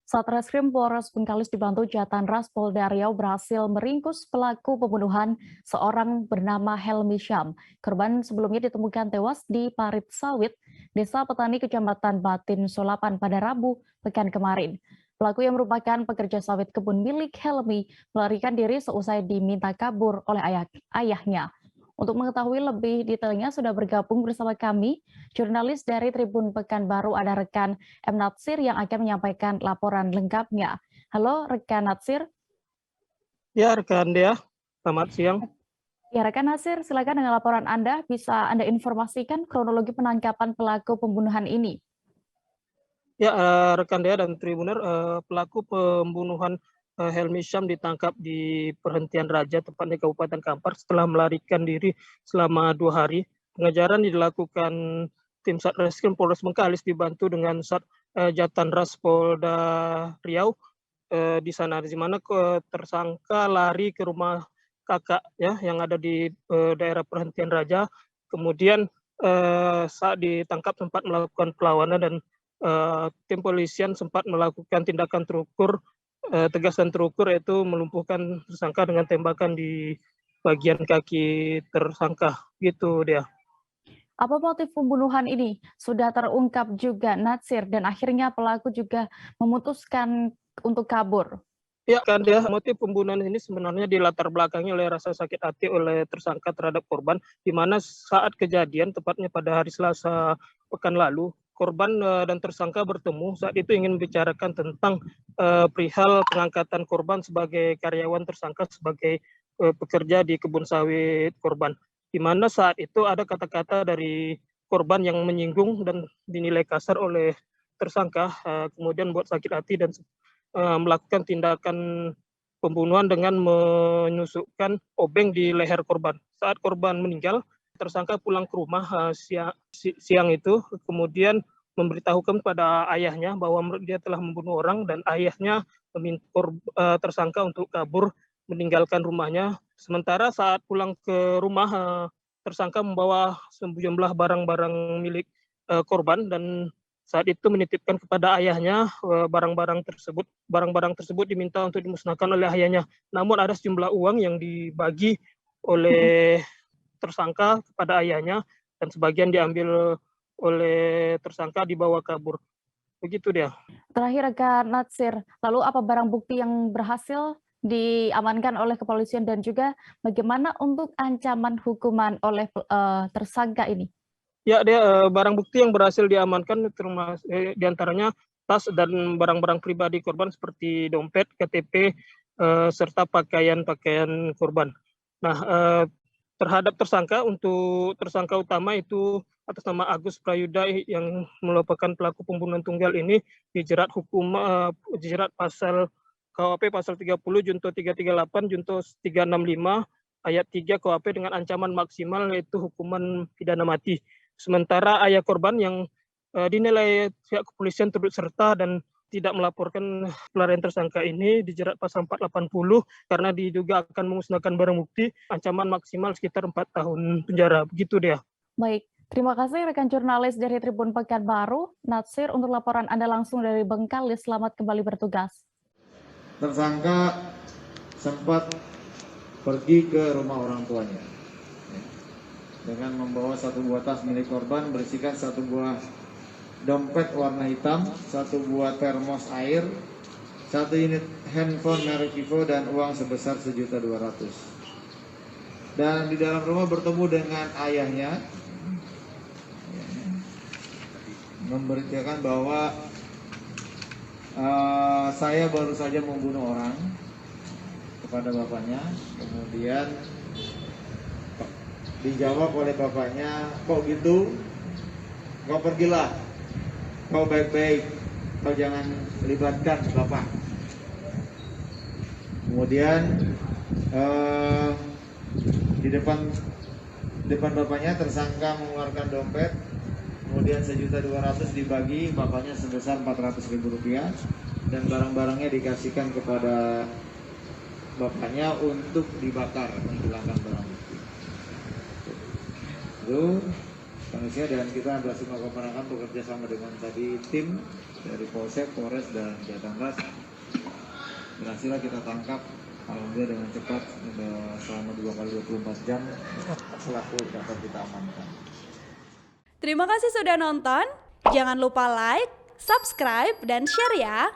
Satreskrim Polres Bengkalis dibantu Jatanras Polda Riau berhasil meringkus pelaku pembunuhan seorang bernama Helmi Syam. Korban sebelumnya ditemukan tewas di Parit Sawit, Desa Petani, Kecamatan Batin, Solapan pada Rabu pekan kemarin. Pelaku yang merupakan pekerja sawit kebun milik Helmi melarikan diri seusai diminta kabur oleh ayahnya. Untuk mengetahui lebih detailnya sudah bergabung bersama kami, jurnalis dari Tribun Pekanbaru ada rekan M. Natsir yang akan menyampaikan laporan lengkapnya. Halo rekan Natsir. Ya rekan Dea, selamat siang. Ya rekan Natsir, silakan dengan laporan Anda, bisa Anda informasikan kronologi penangkapan pelaku pembunuhan ini. Ya rekan Dea dan Tribuner, pelaku pembunuhan Helmi Syam ditangkap di perhentian Raja tepatnya Kabupaten Kampar setelah melarikan diri selama 2 hari. Pengejaran dilakukan tim Satreskrim Polres Bengkalis dibantu dengan Jatanras Polda Riau di sana, di mana tersangka lari ke rumah kakak ya yang ada di daerah perhentian Raja. Kemudian saat ditangkap sempat melakukan perlawanan dan tim polisian sempat melakukan tindakan tegas dan terukur, yaitu melumpuhkan tersangka dengan tembakan di bagian kaki tersangka gitu dia. Apa motif pembunuhan ini? Sudah terungkap juga Natsir dan akhirnya pelaku juga memutuskan untuk kabur. Ya kan dia, motif pembunuhan ini sebenarnya dilatar belakangi oleh rasa sakit hati oleh tersangka terhadap korban, di mana saat kejadian tepatnya pada hari Selasa pekan lalu, korban dan tersangka bertemu. Saat itu ingin membicarakan tentang perihal pengangkatan korban sebagai karyawan tersangka sebagai pekerja di kebun sawit korban. Di mana saat itu ada kata-kata dari korban yang menyinggung dan dinilai kasar oleh tersangka, kemudian buat sakit hati dan melakukan tindakan pembunuhan dengan menusukkan obeng di leher korban. Saat korban meninggal, tersangka pulang ke rumah siang itu, kemudian memberitahukan kepada ayahnya bahwa dia telah membunuh orang dan ayahnya meminta tersangka untuk kabur meninggalkan rumahnya. Sementara saat pulang ke rumah, tersangka membawa sejumlah barang-barang milik korban dan saat itu menitipkan kepada ayahnya barang-barang tersebut diminta untuk dimusnahkan oleh ayahnya. Namun ada sejumlah uang yang dibagi oleh tersangka kepada ayahnya dan sebagian diambil oleh tersangka dibawa kabur. Begitu dia. Terakhir rekan Natsir, lalu apa barang bukti yang berhasil diamankan oleh kepolisian dan juga bagaimana untuk ancaman hukuman oleh tersangka ini? Ya, barang bukti yang berhasil diamankan termasuk diantaranya tas dan barang-barang pribadi korban seperti dompet, KTP, serta pakaian-pakaian korban. Nah, terhadap tersangka, untuk tersangka utama itu atas nama Agus Prayuda yang merupakan pelaku pembunuhan tunggal ini dijerat dijerat pasal KUHP pasal 30, Junto 338, Junto 365, ayat 3 KUHP dengan ancaman maksimal yaitu hukuman pidana mati. Sementara ayah korban yang dinilai pihak kepolisian turut serta dan tidak melaporkan pelarian tersangka ini dijerat pasal 480 karena diduga akan memusnahkan barang bukti, ancaman maksimal sekitar 4 tahun penjara. Begitu dia. Baik, terima kasih rekan jurnalis dari Tribun Pekanbaru, Natsir, untuk laporan Anda langsung dari Bengkalis. Selamat kembali bertugas. Tersangka sempat pergi ke rumah orang tuanya dengan membawa satu buah tas milik korban berisikan satu buah dompet warna hitam, satu buah termos air, satu unit handphone merek Vivo dan uang sebesar 1.200.000. Dan di dalam rumah bertemu dengan ayahnya, memberitakan bahwa saya baru saja membunuh orang kepada bapaknya. Kemudian dijawab oleh bapaknya, kok gitu? Kau pergilah, kau baik-baik, kau jangan libatkan bapak. Kemudian di depan bapaknya tersangka mengeluarkan dompet, kemudian 1.200.000 dibagi, bapaknya sebesar Rp400.000 dan barang-barangnya dikasihkan kepada bapaknya untuk dibakar, menghilangkan barang bukti. Lalu manusia, dan kita berhasil melakukan penangkapan bekerja sama dengan tadi tim dari Polsek, Polres, dan Jatanras. Berhasillah kita tangkap alhamdulillah dengan cepat selama 2 kali 24 jam pelaku dapat kita amankan. Terima kasih sudah nonton. Jangan lupa like, subscribe, dan share ya.